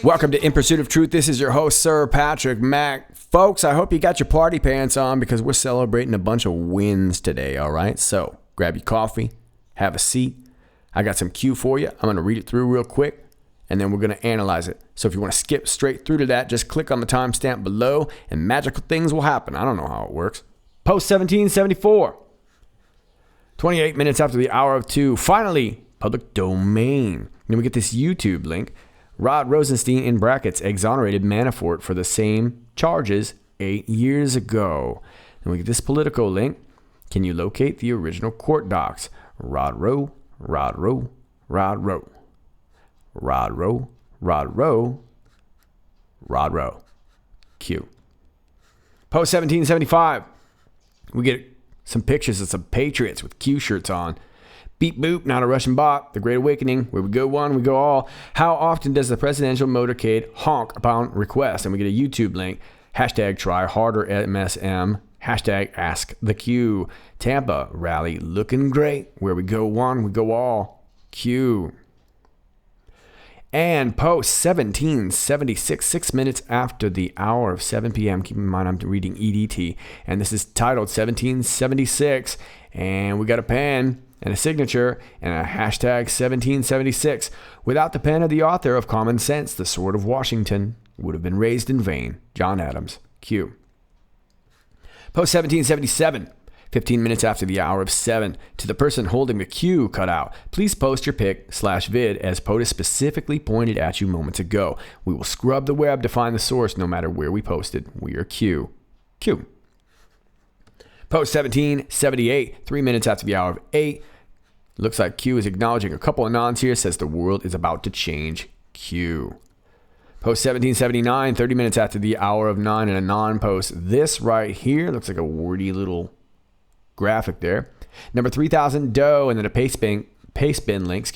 Welcome to In Pursuit of Truth. This is your host, Sir Patrick Mac. Folks, I hope you got your party pants on because we're celebrating a bunch of wins today, all right? So grab your coffee, have a seat. I got some Q for you. I'm going to read it through real quick, and then we're going to analyze it. So if you want to skip straight through to that, just click on the timestamp below, and magical things will happen. I don't know how it works. Post 1774. 28 minutes after the hour of 2. Finally, public domain. Then we get this YouTube link. Rod Rosenstein, in brackets, exonerated Manafort for the same charges 8 years ago. Then we get this Politico link. Can you locate the original court docs? Rod Row, Rod Row, Rod Row. Rod Row, Rod Row, Rod Row. Q. Post 1775. We get some pictures of some patriots with Q shirts on. Beep boop, not a Russian bot. The Great Awakening. Where we go one, we go all. How often does the presidential motorcade honk upon request? And we get a YouTube link. Hashtag try harder MSM. Hashtag ask the Q. Tampa rally looking great. Where we go one, we go all. Q. And post 1776, 6 minutes after the hour of 7 p.m. Keep in mind I'm reading EDT. And this is titled 1776. And we got a pen and a signature and a hashtag 1776. Without the pen of the author of Common Sense, the Sword of Washington would have been raised in vain. John Adams. Q. Post 1777. 15 minutes after the hour of 7, to the person holding the Q cutout, please post your pic/vid as POTUS specifically pointed at you moments ago. We will scrub the web to find the source no matter where we posted. We are Q. Q. Post 1778, 3 minutes after the hour of 8. Looks like Q is acknowledging a couple of nons here, says the world is about to change. Q. Post 1779, 30 minutes after the hour of 9, and a non post. This right here looks like a wordy little graphic there. Number 3000 dough, and then a paste bin link.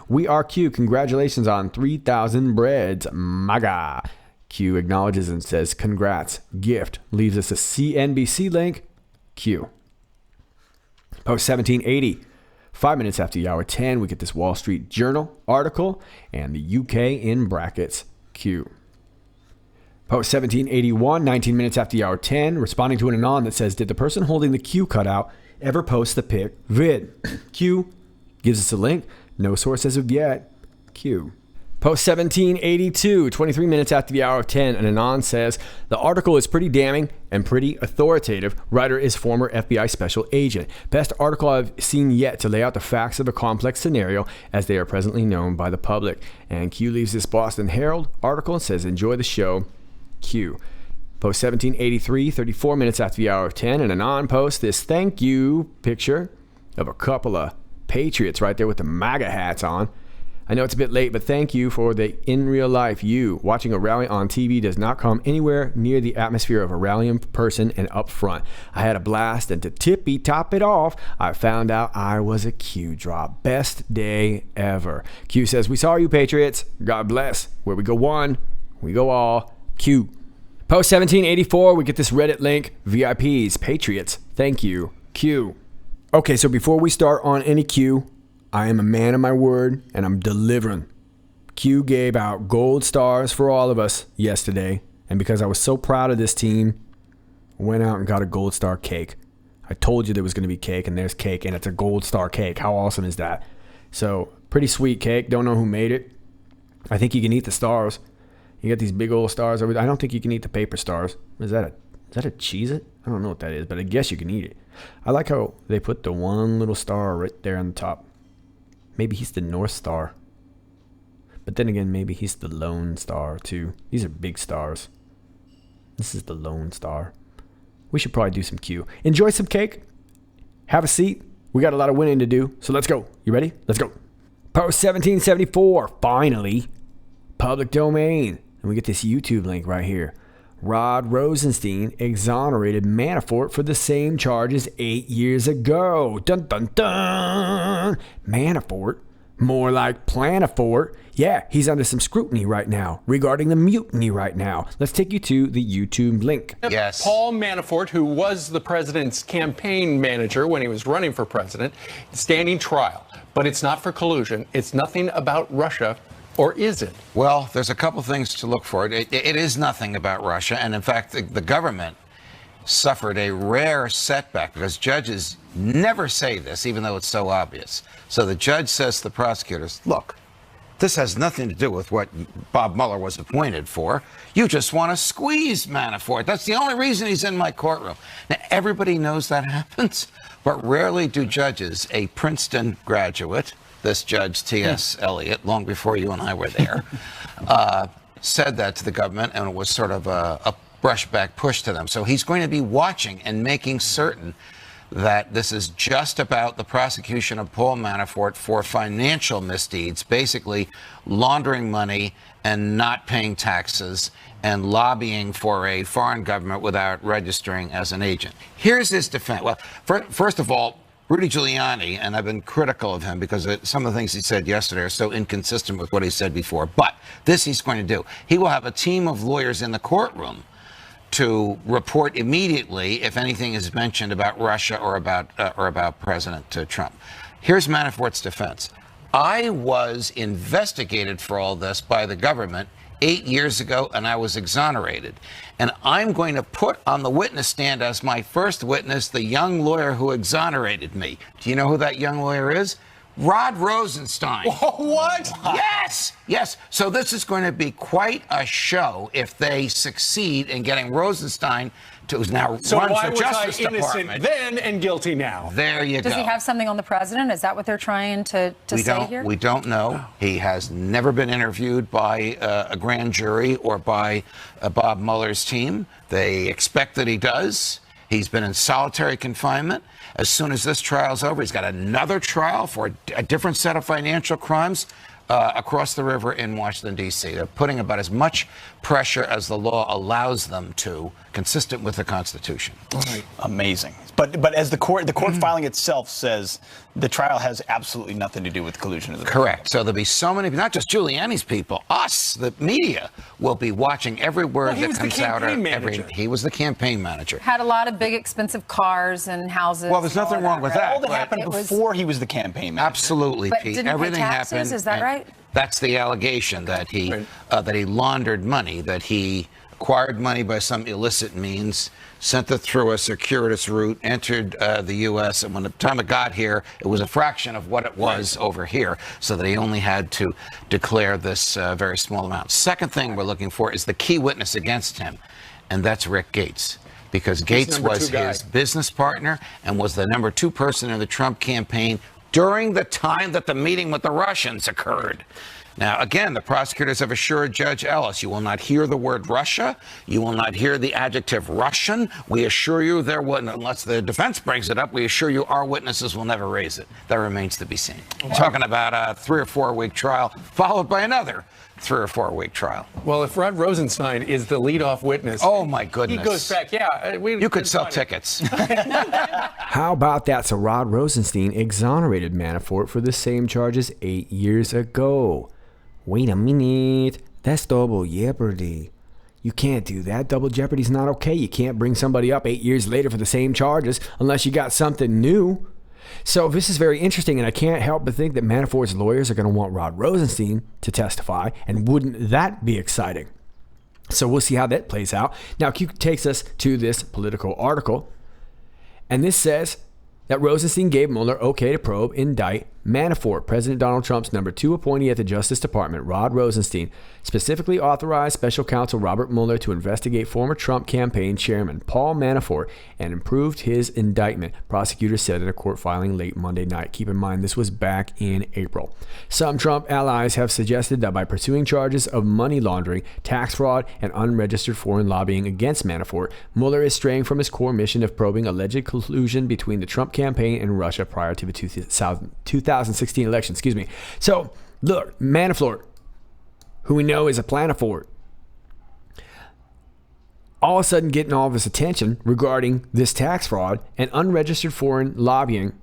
We are Q. Congratulations on 3000 breads. MAGA. Q acknowledges and says congrats. Gift. Leaves us a CNBC link. Q. Post 1780. 5 minutes after the hour 10, we get this Wall Street Journal article and the UK in brackets. Q. Post 1781, 19 minutes after the hour 10, responding to an Anon that says, did the person holding the Q cutout ever post the pic vid? Q gives us a link. No source as of yet. Q. Post 1782, 23 minutes after the hour of 10, an Anon says, the article is pretty damning and pretty authoritative. Writer is former FBI special agent. Best article I've seen yet to lay out the facts of a complex scenario as they are presently known by the public. And Q leaves this Boston Herald article and says, enjoy the show. Q. Post 1783, 34 minutes after the hour of 10, and Anon posts this thank you picture of a couple of patriots right there with the MAGA hats on. I know it's a bit late, but thank you for the in real life you. Watching a rally on TV does not come anywhere near the atmosphere of a rally in person and up front. I had a blast, and to tippy top it off, I found out I was a Q drop. Best day ever. Q says, we saw you, patriots. God bless. Where we go one, we go all. Q. Post 1784, we get this Reddit link. VIPs, patriots, thank you. Q. Okay, so before we start on any Q, I am a man of my word, and I'm delivering. Q gave out gold stars for all of us yesterday, and because I was so proud of this team, I went out and got a gold star cake. I told you there was going to be cake, and there's cake, and it's a gold star cake. How awesome is that? So, pretty sweet cake. Don't know who made it. I think you can eat the stars. You got these big old stars. I don't think you can eat the paper stars. Is that a Cheez-It? I don't know what that is, but I guess you can eat it. I like how they put the one little star right there on the top. Maybe he's the North Star. But then again, maybe he's the Lone Star too. These are big stars. This is the Lone Star. We should probably do some Q. Enjoy some cake. Have a seat. We got a lot of winning to do, so let's go. You ready? Let's go. Post 1774. Finally. Public domain. And we get this YouTube link right here. Rod Rosenstein exonerated Manafort for the same charges 8 years ago. Dun dun dun. Manafort? More like Planafort. Yeah, he's under some scrutiny right now regarding the mutiny right now. Let's take you to the YouTube link. Yes. Paul Manafort, who was the president's campaign manager when he was running for president, standing trial. But it's not for collusion. It's nothing about Russia. Or is it? Well, there's a couple things to look for. It is nothing about Russia. And in fact, the government suffered a rare setback because judges never say this, even though it's so obvious. So the judge says to the prosecutors, look, this has nothing to do with what Bob Mueller was appointed for. You just want to squeeze Manafort. That's the only reason he's in my courtroom. Now, everybody knows that happens, but rarely do judges, a Princeton graduate, this judge, T.S. Eliot, long before you and I were there, said that to the government, and it was sort of a brushback push to them. So he's going to be watching and making certain that this is just about the prosecution of Paul Manafort for financial misdeeds, basically laundering money and not paying taxes and lobbying for a foreign government without registering as an agent. Here's his defense. Well, first of all, Rudy Giuliani, and I've been critical of him because some of the things he said yesterday are so inconsistent with what he said before. But this he's going to do. He will have a team of lawyers in the courtroom to report immediately if anything is mentioned about Russia or about President Trump. Here's Manafort's defense. I was investigated for all this by the government 8 years ago, and I was exonerated. And I'm going to put on the witness stand as my first witness the young lawyer who exonerated me. Do you know who that young lawyer is? Rod Rosenstein. What? Yes. So this is going to be quite a show if they succeed in getting Rosenstein to now runs the Justice Department. Innocent then and guilty now? There you go. Does he have something on the president? Is that what they're trying to say here? We don't know. He has never been interviewed by a grand jury or by Bob Mueller's team. They expect that he does. He's been in solitary confinement. As soon as this trial's over, he's got another trial for a different set of financial crimes across the river in Washington, D.C. They're putting about as much pressure as the law allows them to, consistent with the Constitution. Right. Amazing. But as the court filing itself says, the trial has absolutely nothing to do with collusion. Correct. So there'll be so many, not just Giuliani's people, us, the media, will be watching every word that comes out. He was the campaign manager. Had a lot of big, expensive cars and houses. Well, there's nothing wrong with that. All that happened before he was the campaign manager. Absolutely, but Pete. Didn't Everything pay taxes, happened. Is that right? That's the allegation, that he laundered money, that he acquired money by some illicit means, sent it through a circuitous route, entered the U.S., and when the time it got here, it was a fraction of what it was over here, so that he only had to declare this very small amount. Second thing we're looking for is the key witness against him, and that's Rick Gates, because Gates was his business partner and was the number 2 person in the Trump campaign during the time that the meeting with the Russians occurred. Now, again, the prosecutors have assured Judge Ellis, you will not hear the word Russia. You will not hear the adjective Russian. We assure you there wouldn't, unless the defense brings it up, we assure you our witnesses will never raise it. That remains to be seen. Wow. Talking about a 3 or 4 week trial, followed by another 3 or 4 week trial. Well, if Rod Rosenstein is the leadoff witness, oh my goodness, he goes back. Yeah, you could sell tickets. How about that? So Rod Rosenstein exonerated Manafort for the same charges 8 years ago. Wait a minute, that's double jeopardy. You can't do that. Double jeopardy's not okay. You can't bring somebody up 8 years later for the same charges unless you got something new. So this is very interesting, and I can't help but think that Manafort's lawyers are going to want Rod Rosenstein to testify, and wouldn't that be exciting? So we'll see how that plays out. Now, Q takes us to this Politico article, and this says that Rosenstein gave Mueller okay to probe, indict Manafort. President Donald Trump's number 2 appointee at the Justice Department, Rod Rosenstein, specifically authorized special counsel Robert Mueller to investigate former Trump campaign chairman Paul Manafort and improved his indictment, prosecutors said in a court filing late Monday night. Keep in mind, this was back in April. Some Trump allies have suggested that by pursuing charges of money laundering, tax fraud, and unregistered foreign lobbying against Manafort, Mueller is straying from his core mission of probing alleged collusion between the Trump campaign and Russia prior to the 2016 election. So, look, Manafort, who we know is a planafort, all of a sudden getting all of this attention regarding this tax fraud and unregistered foreign lobbying.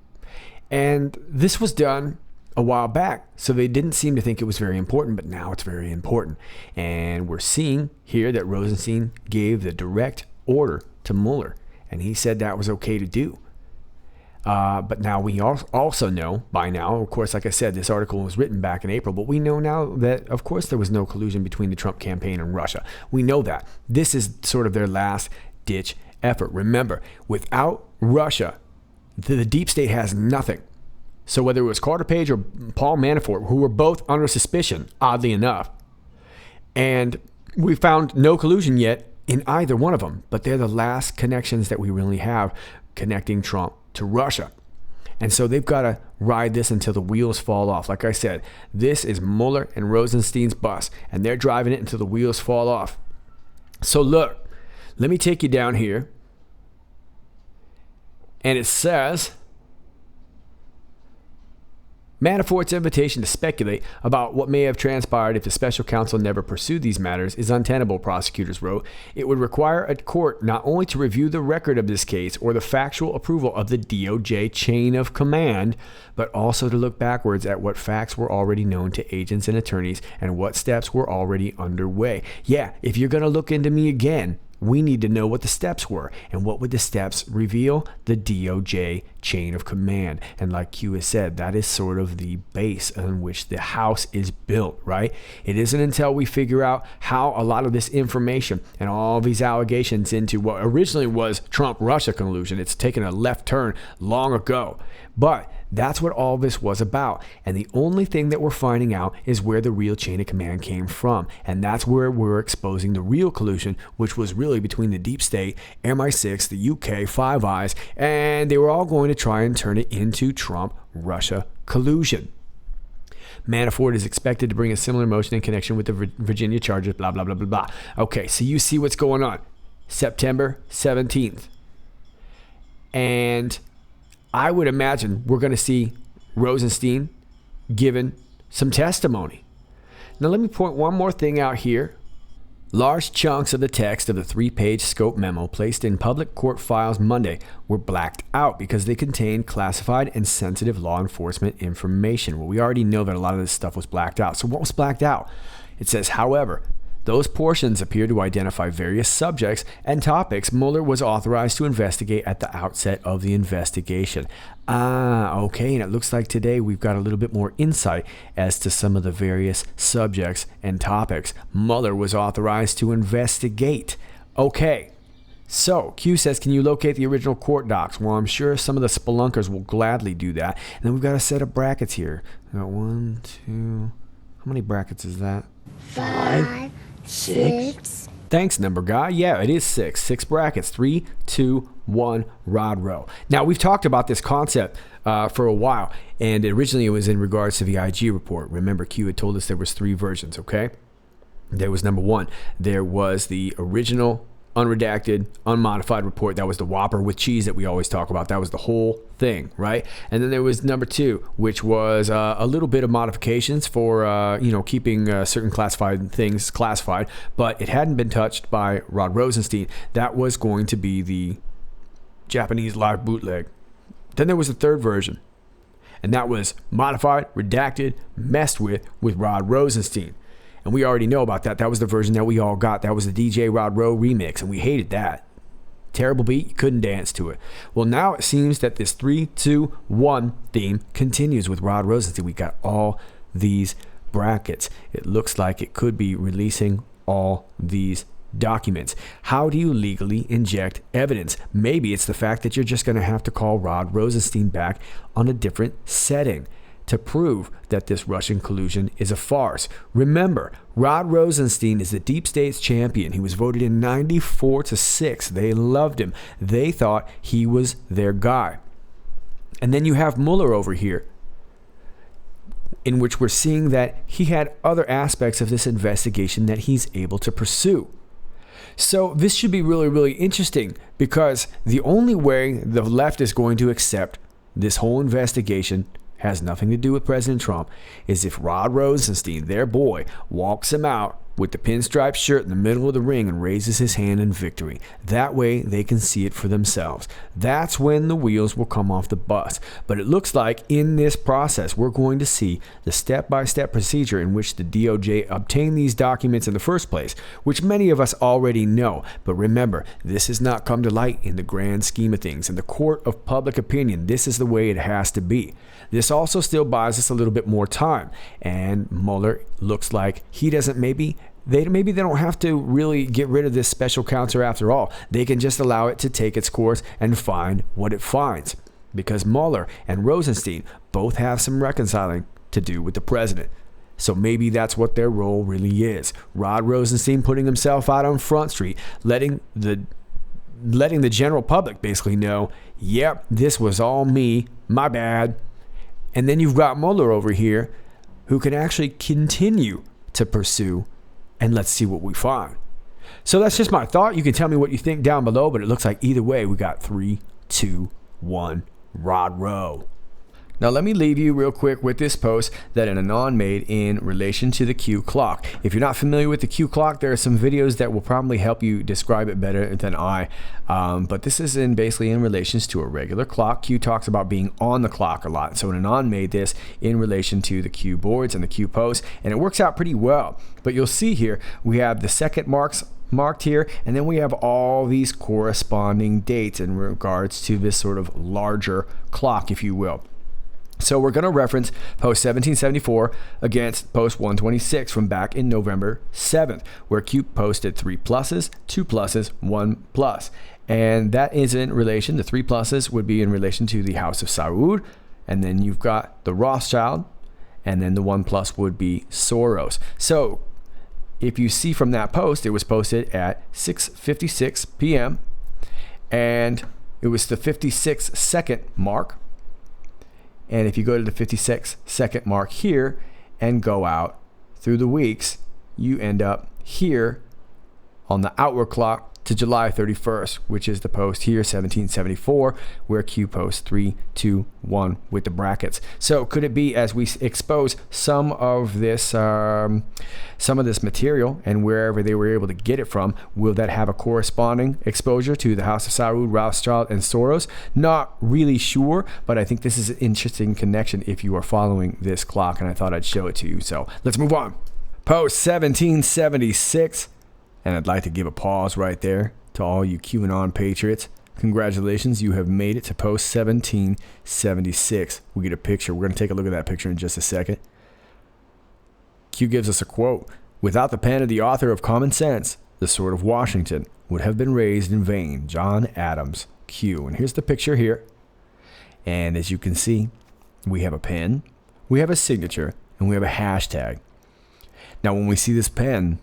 And this was done a while back, so they didn't seem to think it was very important, but now it's very important. And we're seeing here that Rosenstein gave the direct order to Mueller, and he said that was okay to do. But now we also know by now, of course, like I said, this article was written back in April, but we know now that, of course, there was no collusion between the Trump campaign and Russia. We know that. This is sort of their last ditch effort. Remember, without Russia, the deep state has nothing. So whether it was Carter Page or Paul Manafort, who were both under suspicion, oddly enough, and we found no collusion yet in either one of them, but they're the last connections that we really have connecting Trump to Russia. And so they've got to ride this until the wheels fall off. Like I said, this is Mueller and Rosenstein's bus, and they're driving it until the wheels fall off. So look, let me take you down here. And it says, Manafort's invitation to speculate about what may have transpired if the special counsel never pursued these matters is untenable, prosecutors wrote. It would require a court not only to review the record of this case or the factual approval of the DOJ chain of command, but also to look backwards at what facts were already known to agents and attorneys and what steps were already underway. Yeah, if you're going to look into me again, we need to know what the steps were. And what would the steps reveal? The DOJ chain of command. And like Q has said, that is sort of the base on which the house is built, right? It isn't until we figure out how a lot of this information and all these allegations into what originally was Trump-Russia collusion, it's taken a left turn long ago. But that's what all this was about. And the only thing that we're finding out is where the real chain of command came from. And that's where we're exposing the real collusion, which was really between the deep state, MI6, the UK, Five Eyes, and they were all going to try and turn it into Trump-Russia collusion. Manafort is expected to bring a similar motion in connection with the Virginia charges, blah, blah, blah, blah, blah. Okay, so you see what's going on. September 17th. And I would imagine we're going to see Rosenstein given some testimony. Now, let me point one more thing out here. Large chunks of the text of the 3-page scope memo placed in public court files Monday were blacked out because they contained classified and sensitive law enforcement information. Well, we already know that a lot of this stuff was blacked out. So what was blacked out? It says, however, those portions appear to identify various subjects and topics Mueller was authorized to investigate at the outset of the investigation. Okay, and it looks like today we've got a little bit more insight as to some of the various subjects and topics Mueller was authorized to investigate. Okay, so Q says, can you locate the original court docs? Well, I'm sure some of the spelunkers will gladly do that. And then we've got a set of brackets here. We got 1, 2, how many brackets is that? 5, 6. Thanks, number guy. Yeah, it is 6. 6 brackets. 3, 2, 1, rod row. Now, we've talked about this concept for a while, and originally it was in regards to the IG report. Remember, Q had told us there was 3 versions, okay? There was number 1. There was the original unredacted, unmodified report. That was the Whopper with cheese that we always talk about. That was the whole thing, right? And then there was number 2, which was a little bit of modifications for, keeping certain classified things classified, but it hadn't been touched by Rod Rosenstein. That was going to be the Japanese live bootleg. Then there was a 3rd version, and that was modified, redacted, messed with Rod Rosenstein. And we already know about that. That was the version that we all got. That was the DJ Rod Rowe remix, and we hated that. Terrible beat, you couldn't dance to it. Well, now it seems that this 3, 2, 1 theme continues with Rod Rosenstein. We got all these brackets. It looks like it could be releasing all these documents. How do you legally inject evidence? Maybe it's the fact that you're just going to have to call Rod Rosenstein back on a different setting to prove that this Russian collusion is a farce. Remember, Rod Rosenstein is the deep state's champion. He was voted in 94-6. They loved him. They thought he was their guy. And then you have Mueller over here, in which we're seeing that he had other aspects of this investigation that he's able to pursue. So this should be really, really interesting, because the only way the left is going to accept this whole investigation has nothing to do with President Trump is if Rod Rosenstein, their boy, walks him out with the pinstripe shirt in the middle of the ring and raises his hand in victory. That way they can see it for themselves. That's when the wheels will come off the bus. But it looks like in this process, we're going to see the step-by-step procedure in which the DOJ obtained these documents in the first place, which many of us already know. But remember, this has not come to light in the grand scheme of things. In the court of public opinion, this is the way it has to be. This also still buys us a little bit more time. And Mueller looks like he doesn't maybe they don't have to really get rid of this special counsel after all. They can just allow it to take its course and find what it finds. Because Mueller and Rosenstein both have some reconciling to do with the president. So maybe that's what their role really is. Rod Rosenstein putting himself out on Front Street, letting the general public basically know, yep, this was all me, my bad. And then you've got Mueller over here who can actually continue to pursue, and let's see what we find. So that's just my thought. You can tell me what you think down below, but it looks like either way we got 3, 2, 1, Rod Rowe. Now let me leave you real quick with this post that an Anon made in relation to the Q clock. If you're not familiar with the Q clock, there are some videos that will probably help you describe it better than I. But this is basically in relations to a regular clock. Q talks about being on the clock a lot. So an Anon made this in relation to the Q boards and the Q posts, and it works out pretty well. But you'll see here, we have the second marked here, and then we have all these corresponding dates in regards to this sort of larger clock, if you will. So we're going to reference post 1774 against post 126 from back in November 7th, where Q posted 3 pluses, 2 pluses, 1 plus. And that is in relation, the 3 pluses would be in relation to the House of Saud, and then you've got the Rothschild, and then the 1 plus would be Soros. So if you see from that post, it was posted at 6:56 p.m. and it was the 56-second mark. And if you go to the 56-second mark here and go out through the weeks, you end up here on the outward clock to July 31st, which is the post here, 1774, where Q posts 3, 2, 1 with the brackets. So could it be, as we expose some of this material and wherever they were able to get it from, will that have a corresponding exposure to the House of Saud, Rothschild, and Soros? Not really sure, but I think this is an interesting connection if you are following this clock, and I thought I'd show it to you. So let's move on. Post 1776. And I'd like to give a pause right there to all you QAnon patriots. Congratulations, you have made it to post 1776. We get a picture. We're going to take a look at that picture in just a second. Q gives us a quote. Without the pen of the author of Common Sense, the sword of Washington would have been raised in vain. John Adams, Q. And here's the picture here. And as you can see, we have a pen, we have a signature, and we have a hashtag. Now, when we see this pen,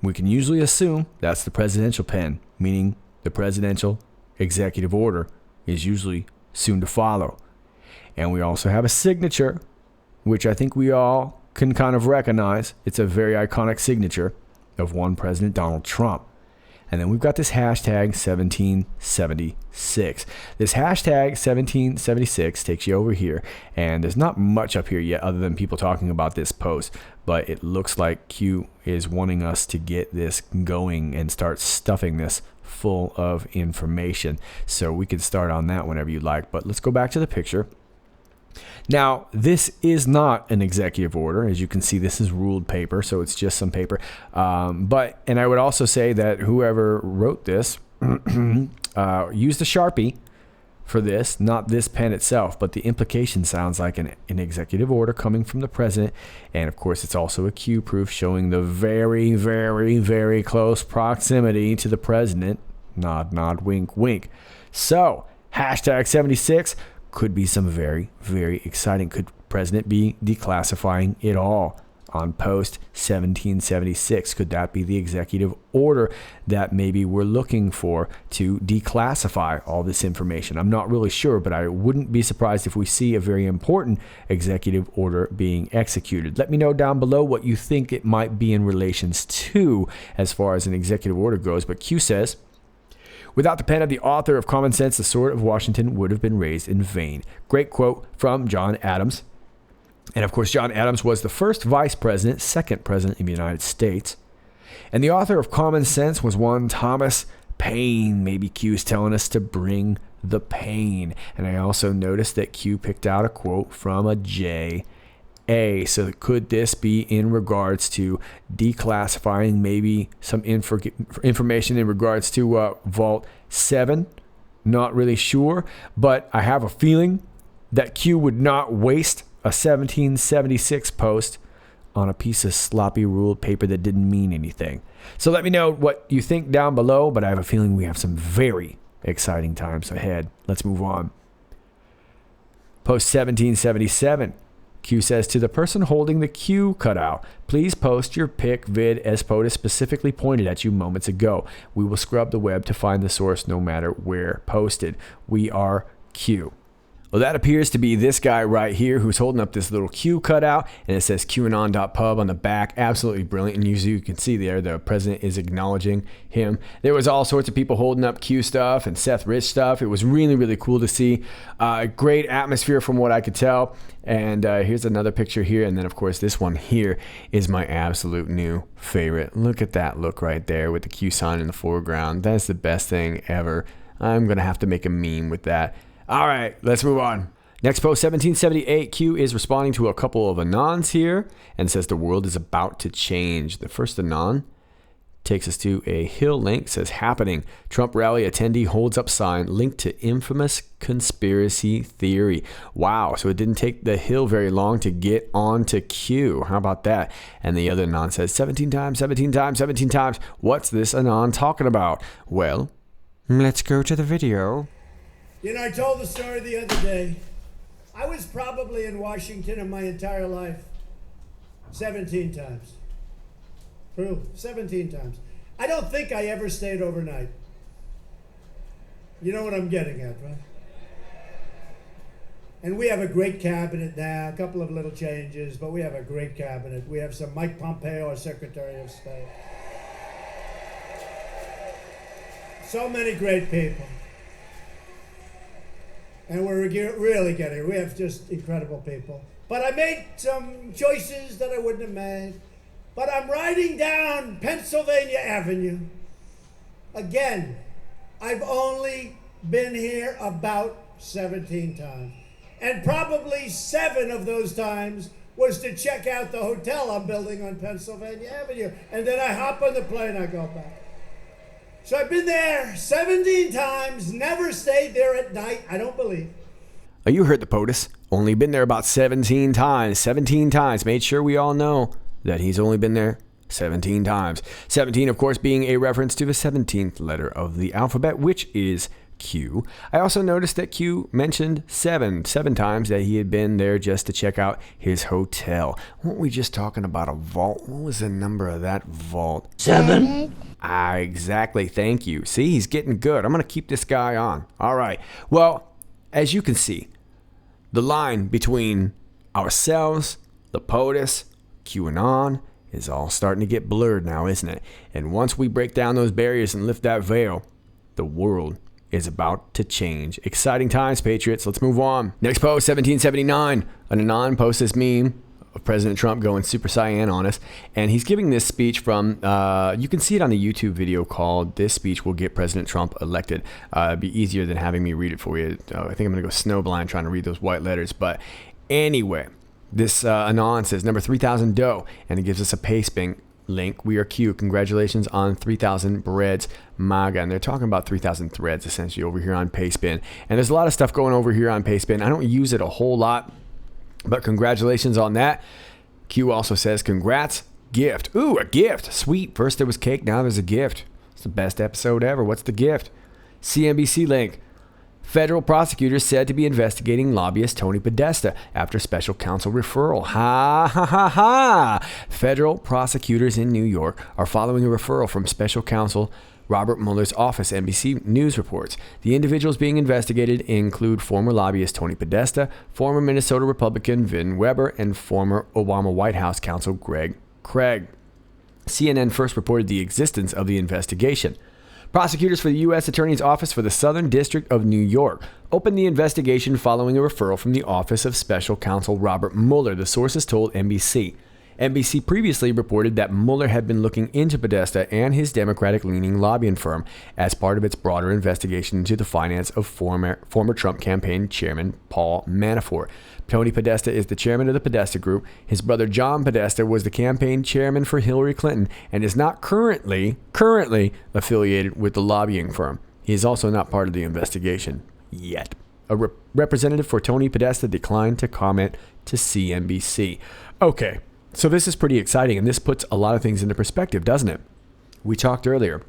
we can usually assume that's the presidential pen, meaning the presidential executive order is usually soon to follow. And we also have a signature, which I think we all can kind of recognize. It's a very iconic signature of one President Donald Trump. And then we've got this hashtag 1776. This hashtag 1776 takes you over here, and there's not much up here yet other than people talking about this post, but it looks like Q is wanting us to get this going and start stuffing this full of information. So we could start on that whenever you like, but let's go back to the picture. Now, this is not an executive order. As you can see, this is ruled paper, so it's just some paper. And I would also say that whoever wrote this used a Sharpie for this, not this pen itself, but the implication sounds like an executive order coming from the president. And of course, it's also a Q proof showing the very, very, very close proximity to the president. Nod, nod, wink, wink. So, hashtag 76. Could be some very, very exciting. Could president be declassifying it all on post 1776? Could that be the executive order that maybe we're looking for to declassify all this information? I'm not really sure, but I wouldn't be surprised if we see a very important executive order being executed. Let me know down below what you think it might be in relations to as far as an executive order goes. But Q says, without the pen of the author of Common Sense, the sword of Washington would have been raised in vain. Great quote from John Adams. And of course, John Adams was the first vice president, second president in the United States. And the author of Common Sense was one Thomas Paine. Maybe Q's telling us to bring the pain. And I also noticed that Q picked out a quote from a J.A. So could this be in regards to declassifying maybe some information in regards to Vault 7? Not really sure, but I have a feeling that Q would not waste a 1776 post on a piece of sloppy ruled paper that didn't mean anything. So let me know what you think down below, but I have a feeling we have some very exciting times ahead. Let's move on. Post 1777. Q says, to the person holding the Q cutout, please post your pic vid as POTUS specifically pointed at you moments ago. We will scrub the web to find the source no matter where posted. We are Q. Well, that appears to be this guy right here who's holding up this little Q cutout, and it says QAnon.pub on the back. Absolutely brilliant. And you can see there the president is acknowledging him. There was all sorts of people holding up Q stuff and Seth Rich stuff. It was really, really cool to see. Great atmosphere from what I could tell. And here's another picture here. And then, of course, this one here is my absolute new favorite. Look at that look right there with the Q sign in the foreground. That's the best thing ever. I'm going to have to make a meme with that. All right, let's move on. Next post, 1778. Q is responding to a couple of Anons here and says the world is about to change. The first Anon takes us to a Hill link, says happening. Trump rally attendee holds up sign linked to infamous conspiracy theory. Wow, so it didn't take the Hill very long to get on to Q. How about that? And the other Anon says 17 times, 17 times, 17 times. What's this Anon talking about? Well, let's go to the video. You know, I told the story the other day. I was probably in Washington in my entire life 17 times. True, 17 times. I don't think I ever stayed overnight. You know what I'm getting at, right? And we have a great cabinet now, a couple of little changes, but we have a great cabinet. We have some Mike Pompeo, our Secretary of State. So many great people. And we're really getting it. We have just incredible people. But I made some choices that I wouldn't have made. But I'm riding down Pennsylvania Avenue. Again, I've only been here about 17 times. And probably 7 of those times was to check out the hotel I'm building on Pennsylvania Avenue. And then I hop on the plane, I go back. So I've been there 17 times, never stayed there at night, I don't believe. Oh, you heard the POTUS. Only been there about 17 times. 17 times. Made sure we all know that he's only been there 17 times. 17, of course, being a reference to the 17th letter of the alphabet, which is Q. I also noticed that Q mentioned 7 times that he had been there just to check out his hotel. Weren't we just talking about a vault? What was the number of that vault? 7. Exactly. Thank you. See, he's getting good. I'm going to keep this guy on. All right. Well, as you can see, the line between ourselves, the POTUS, QAnon is all starting to get blurred now, isn't it? And once we break down those barriers and lift that veil, the world is about to change. Exciting times, Patriots. Let's move on. Next post, 1779. An Anon posts this meme of President Trump going Super Saiyan on us. And he's giving this speech from, you can see it on the YouTube video called This Speech Will Get President Trump Elected. It'd be easier than having me read it for you. I think I'm going to go snowblind trying to read those white letters. But anyway, this Anon says number 3,000 dough. And it gives us a Pastebin link. We are Q. Congratulations on 3,000 breads, MAGA. And they're talking about 3,000 threads essentially over here on Pastebin. And there's a lot of stuff going over here on Pastebin. I don't use it a whole lot, but congratulations on that. Q also says, congrats, gift. Ooh, a gift. Sweet. First there was cake, now there's a gift. It's the best episode ever. What's the gift? CNBC link. Federal prosecutors said to be investigating lobbyist Tony Podesta after special counsel referral. Ha ha ha ha. Federal prosecutors in New York are following a referral from special counsel Robert Mueller's office, NBC News reports. The individuals being investigated include former lobbyist Tony Podesta, former Minnesota Republican Vin Weber, and former Obama White House counsel Greg Craig. CNN first reported the existence of the investigation. Prosecutors for the U.S. Attorney's Office for the Southern District of New York opened the investigation following a referral from the office of Special Counsel Robert Mueller, the sources told NBC. NBC previously reported that Mueller had been looking into Podesta and his Democratic-leaning lobbying firm as part of its broader investigation into the finance of former Trump campaign chairman Paul Manafort. Tony Podesta is the chairman of the Podesta Group. His brother John Podesta was the campaign chairman for Hillary Clinton and is not currently affiliated with the lobbying firm. He is also not part of the investigation yet. A representative for Tony Podesta declined to comment to CNBC. Okay, so this is pretty exciting, and this puts a lot of things into perspective, doesn't it? We talked earlier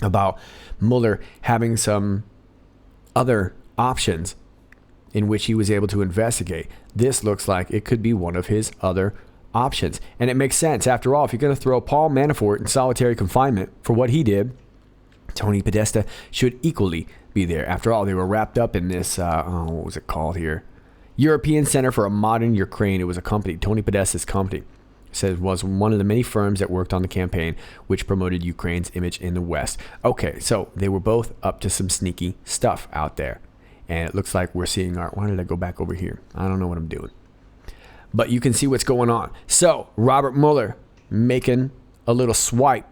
about Mueller having some other options in which he was able to investigate. This looks like it could be one of his other options. And it makes sense. After all, if you're going to throw Paul Manafort in solitary confinement for what he did, Tony Podesta should equally be there. After all, they were wrapped up in this, what was it called here? European Center for a Modern Ukraine. It was a company, Tony Podesta's company. Said was one of the many firms that worked on the campaign, which promoted Ukraine's image in the West. Okay, so they were both up to some sneaky stuff out there. And it looks like we're seeing our... Why did I go back over here? I don't know what I'm doing. But you can see what's going on. So, Robert Mueller making a little swipe.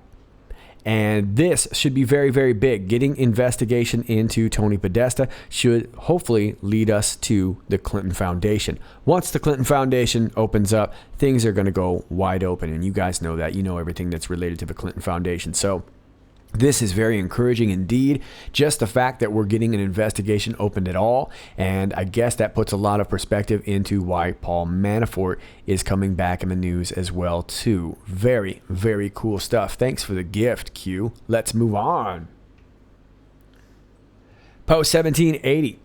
And this should be very, very big. Getting investigation into Tony Podesta should hopefully lead us to the Clinton Foundation. Once the Clinton Foundation opens up, things are going to go wide open. And you guys know that. You know everything that's related to the Clinton Foundation. So this is very encouraging indeed. Just the fact that we're getting an investigation opened at all. And I guess that puts a lot of perspective into why Paul Manafort is coming back in the news as well too. Very, very cool stuff. Thanks for the gift, Q. Let's move on. Post 1780.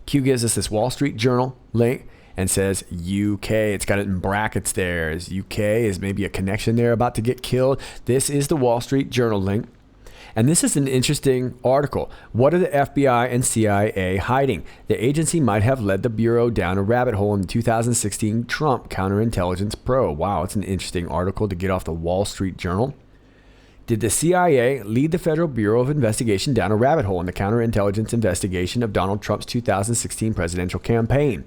Q gives us this Wall Street Journal link and says UK. It's got it in brackets there. Is UK is maybe a connection there about to get killed. This is the Wall Street Journal link. And this is an interesting article. What are the FBI and CIA hiding? The agency might have led the Bureau down a rabbit hole in the 2016 Trump counterintelligence probe. Wow, it's an interesting article to get off the Wall Street Journal. Did the CIA lead the Federal Bureau of Investigation down a rabbit hole in the counterintelligence investigation of Donald Trump's 2016 presidential campaign?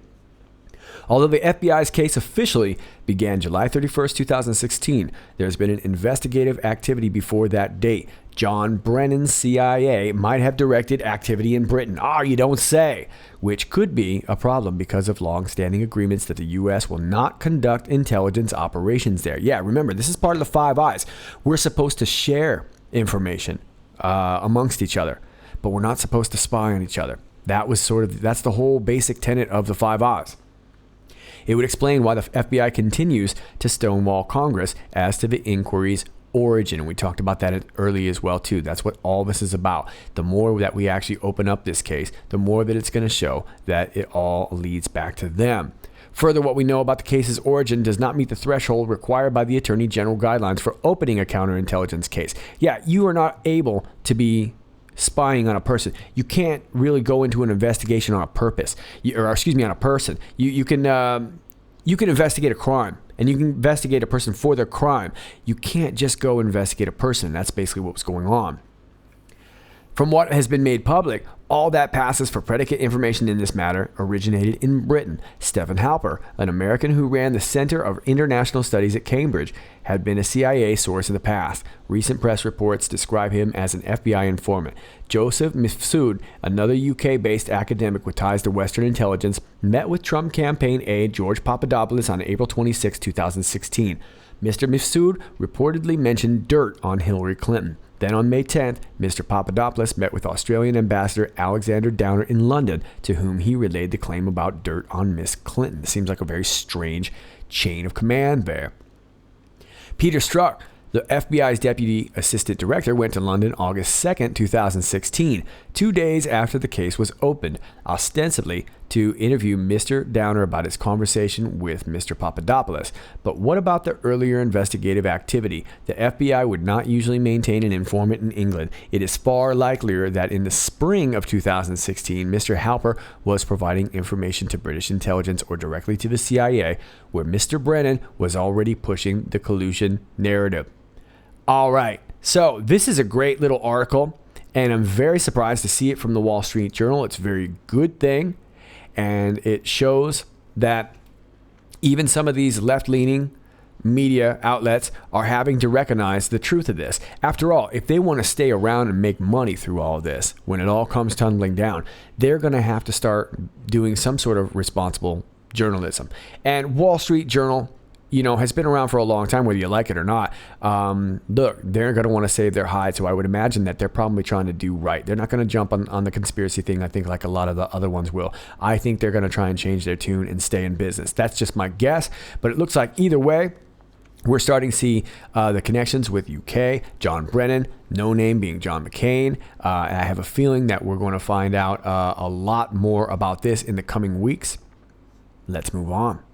Although the FBI's case officially began July 31st, 2016, there's been an investigative activity before that date. John Brennan's CIA might have directed activity in Britain. You don't say. Which could be a problem because of long-standing agreements that the U.S. will not conduct intelligence operations there. Yeah, remember, this is part of the Five Eyes. We're supposed to share information amongst each other, but we're not supposed to spy on each other. That's the whole basic tenet of the Five Eyes. It would explain why the FBI continues to stonewall Congress as to the inquiry's origin. We talked about that early as well, too. That's what all this is about. The more that we actually open up this case, the more that it's going to show that it all leads back to them. Further, what we know about the case's origin does not meet the threshold required by the Attorney General guidelines for opening a counterintelligence case. Yeah, you are not able to be spying on a person. You can't really go into an investigation on a purpose, on a person. You can investigate a crime, and you can investigate a person for their crime. You can't just go investigate a person. That's basically what was going on. From what has been made public, all that passes for predicate information in this matter originated in Britain. Stephen Halper, an American who ran the Center of International Studies at Cambridge, had been a CIA source in the past. Recent press reports describe him as an FBI informant. Joseph Mifsud, another UK-based academic with ties to Western intelligence, met with Trump campaign aide George Papadopoulos on April 26, 2016. Mr. Mifsud reportedly mentioned dirt on Hillary Clinton. Then on May 10th, Mr. Papadopoulos met with Australian Ambassador Alexander Downer in London, to whom he relayed the claim about dirt on Miss Clinton. Seems like a very strange chain of command there. Peter Strzok, the FBI's Deputy Assistant Director, went to London August 2nd, 2016, 2 days after the case was opened, ostensibly to interview Mr. Downer about his conversation with Mr. Papadopoulos. But what about the earlier investigative activity? The FBI would not usually maintain an informant in England. It is far likelier that in the spring of 2016, Mr. Halper was providing information to British intelligence or directly to the CIA, where Mr. Brennan was already pushing the collusion narrative. All right, so this is a great little article, and I'm very surprised to see it from the Wall Street Journal. It's a very good thing. And it shows that even some of these left-leaning media outlets are having to recognize the truth of this. After all, if they want to stay around and make money through all of this, when it all comes tumbling down, they're going to have to start doing some sort of responsible journalism. And Wall Street Journal, has been around for a long time, whether you like it or not. Look, they're going to want to save their hide, so I would imagine that they're probably trying to do right. They're not going to jump on the conspiracy thing, I think, like a lot of the other ones will. I think they're going to try and change their tune and stay in business. That's just my guess, but it looks like either way, we're starting to see the connections with UK, John Brennan, no name being John McCain. And I have a feeling that we're going to find out a lot more about this in the coming weeks. Let's move on.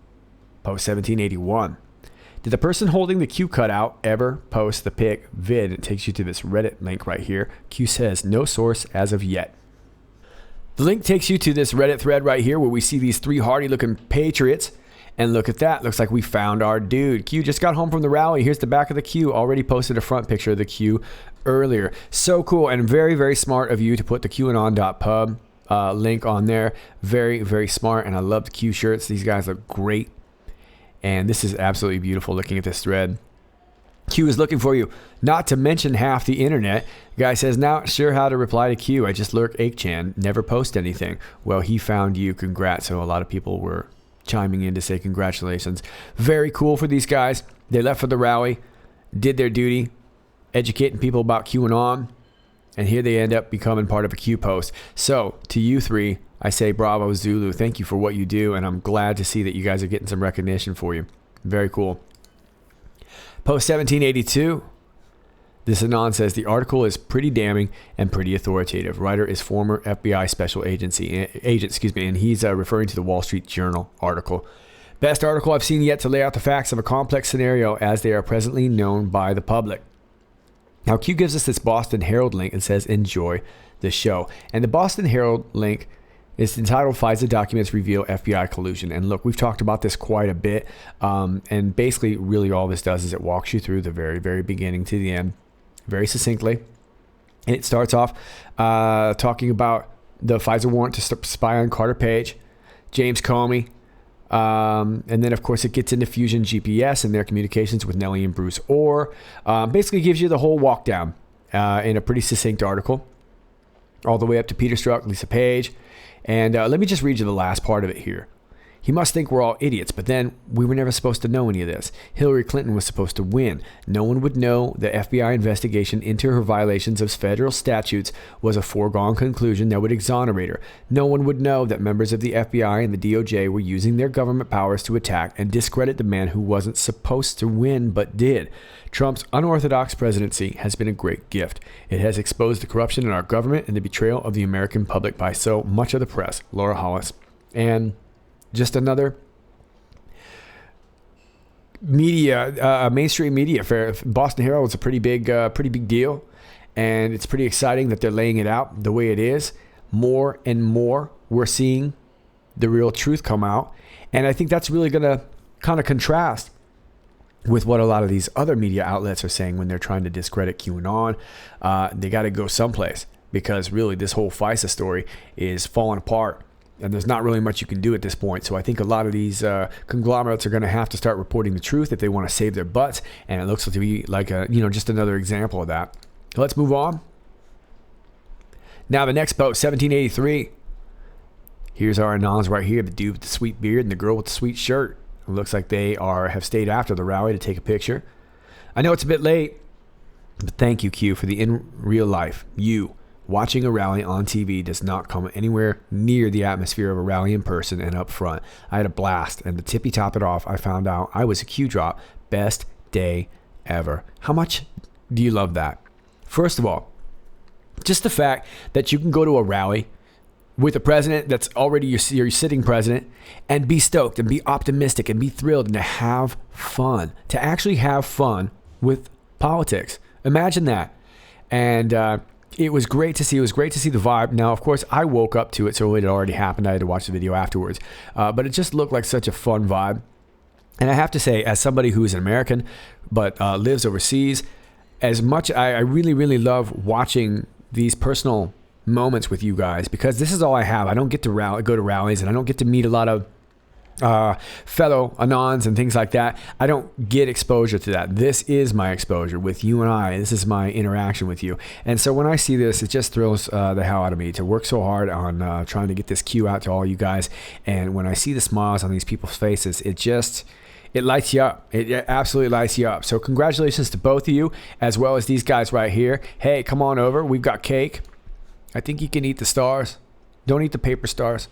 Post 1781. Did the person holding the Q cutout ever post the pic vid? It takes you to this Reddit link right here. Q says no source as of yet. The link takes you to this Reddit thread right here where we see these three hardy looking patriots. And look at that. Looks like we found our dude. Q just got home from the rally. Here's the back of the Q. Already posted a front picture of the Q earlier. So cool and very, very smart of you to put the QAnon.pub link on there. Very, very smart. And I love the Q shirts. These guys look great. And this is absolutely beautiful looking at this thread. Q is looking for you, not to mention half the internet. The guy says, not sure how to reply to Q. I just lurk 8chan, never post anything. Well, he found you. Congrats. So a lot of people were chiming in to say congratulations. Very cool for these guys. They left for the rally, did their duty, educating people about QAnon, and here they end up becoming part of a Q post. So to you three, I say bravo Zulu. Thank you for what you do, and I'm glad to see that you guys are getting some recognition for you. Very cool. Post 1782. This Anon says the article is pretty damning and pretty authoritative. Writer is former FBI special agent, and he's referring to the Wall Street Journal article. Best article I've seen yet to lay out the facts of a complex scenario as they are presently known by the public. Now Q gives us this Boston Herald link and says enjoy the show. And the Boston Herald link is entitled FISA Documents Reveal FBI Collusion. And look, we've talked about this quite a bit. And basically really all this does is it walks you through the very, very beginning to the end very succinctly. And it starts off talking about the FISA warrant to spy on Carter Page, James Comey, and then of course it gets into Fusion GPS and their communications with Nellie and Bruce Orr. Basically gives you the whole walk down in a pretty succinct article, all the way up to Peter Strzok, Lisa Page. And let me just read you the last part of it here. He must think we're all idiots, but then we were never supposed to know any of this. Hillary Clinton was supposed to win. No one would know the FBI investigation into her violations of federal statutes was a foregone conclusion that would exonerate her. No one would know that members of the FBI and the DOJ were using their government powers to attack and discredit the man who wasn't supposed to win but did. Trump's unorthodox presidency has been a great gift. It has exposed the corruption in our government and the betrayal of the American public by so much of the press. Laura Hollis. And just another media, mainstream media affair. Boston Herald is a pretty big deal, and it's pretty exciting that they're laying it out the way it is. More and more, we're seeing the real truth come out, and I think that's really going to kind of contrast with what a lot of these other media outlets are saying when they're trying to discredit QAnon. They got to go someplace because really this whole FISA story is falling apart. And there's not really much you can do at this point. So I think a lot of these conglomerates are going to have to start reporting the truth if they want to save their butts. And it looks to be like just another example of that. Let's move on. Now the next post, 1783. Here's our Anons right here. The dude with the sweet beard and the girl with the sweet shirt. It looks like they have stayed after the rally to take a picture. I know it's a bit late, but thank you, Q, for the in real life. Watching a rally on TV does not come anywhere near the atmosphere of a rally in person and up front. I had a blast, and to tippy top it off, I found out I was a Q drop. Best day ever. How much do you love that? First of all, just the fact that you can go to a rally with a president that's already your sitting president and be stoked and be optimistic and be thrilled and to have fun, to actually have fun with politics. Imagine that. And it was great to see. It was great to see the vibe. Now, of course, I woke up to it, so it had already happened. I had to watch the video afterwards. But it just looked like such a fun vibe. And I have to say, as somebody who is an American but lives overseas, as much I really, really love watching these personal moments with you guys because this is all I have. I don't get to go to rallies, and I don't get to meet a lot of fellow Anons and things like that. I don't get exposure to that. This is my exposure with you and I. This is my interaction with you. And so when I see this, it just thrills the hell out of me to work so hard on trying to get this cue out to all you guys. And when I see the smiles on these people's faces, it lights you up. It absolutely lights you up. So congratulations to both of you, as well as these guys right here. Hey, come on over. We've got cake. I think you can eat the stars. Don't eat the paper stars.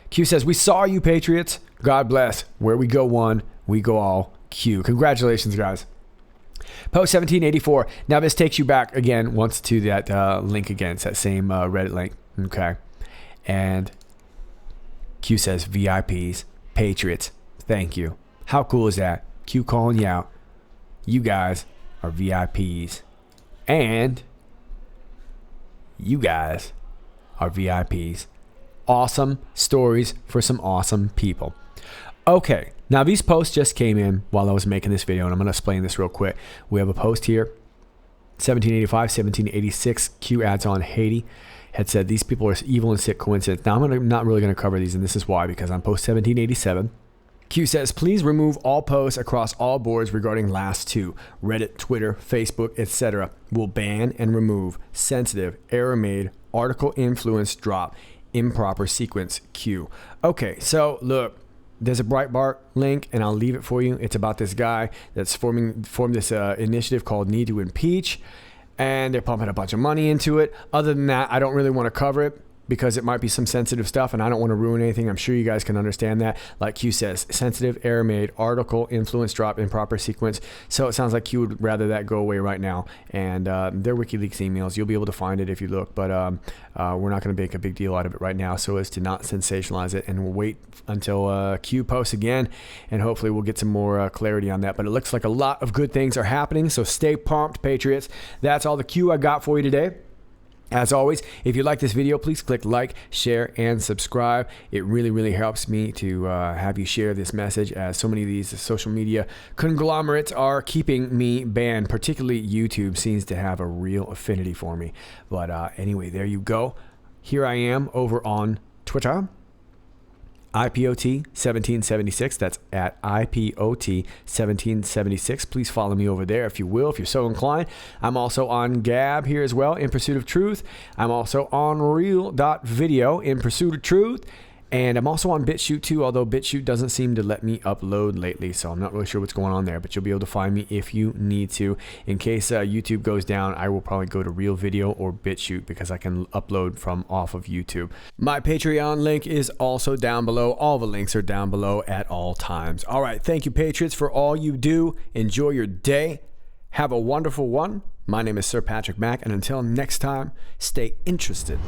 Q says, we saw you, Patriots. God bless. Where we go one, we go all. Q. Congratulations, guys. Post 1784. Now this takes you back again once to that link again. It's that same Reddit link. Okay. And Q says, VIPs, Patriots, thank you. How cool is that? Q calling you out. You guys are VIPs. And you guys are VIPs. Awesome stories for some awesome people. Okay, now these posts just came in while I was making this video, and I'm going to explain this real quick. We have a post here, 1785, 1786, Q adds on Haiti, had said these people are evil and sick coincidence. Now I'm not really going to cover these, and this is why, because on post 1787, Q says, please remove all posts across all boards regarding last two, Reddit, Twitter, Facebook, etc. Will ban and remove sensitive, error-made, article influence drop, improper sequence Q. Okay, so look, there's a Breitbart link, and I'll leave it for you. It's about this guy that's formed this initiative called Need to Impeach, and they're pumping a bunch of money into it. Other than that, I don't really want to cover it, because it might be some sensitive stuff and I don't want to ruin anything. I'm sure you guys can understand that. Like Q says, sensitive, error made, article, influence drop, improper sequence. So it sounds like Q would rather that go away right now. And their WikiLeaks emails, you'll be able to find it if you look. But we're not going to make a big deal out of it right now so as to not sensationalize it. And we'll wait until Q posts again. And hopefully we'll get some more clarity on that. But it looks like a lot of good things are happening. So stay pumped, Patriots. That's all the Q I got for you today. As always, if you like this video, please click like, share, and subscribe. It really, really helps me to have you share this message, as so many of these social media conglomerates are keeping me banned. Particularly YouTube seems to have a real affinity for me. But anyway, there you go. Here I am over on Twitter. IPOT 1776. That's at IPOT 1776. Please follow me over there if you will, if you're so inclined. I'm also on Gab here as well, In Pursuit of Truth. I'm also on Real.Video, In Pursuit of Truth. And I'm also on BitChute too, although BitChute doesn't seem to let me upload lately, so I'm not really sure what's going on there, but you'll be able to find me if you need to. In case YouTube goes down, I will probably go to Real.Video or BitChute because I can upload from off of YouTube. My Patreon link is also down below. All the links are down below at all times. All right, thank you, Patriots, for all you do. Enjoy your day. Have a wonderful one. My name is Sir Patrick Mack, and until next time, stay interested.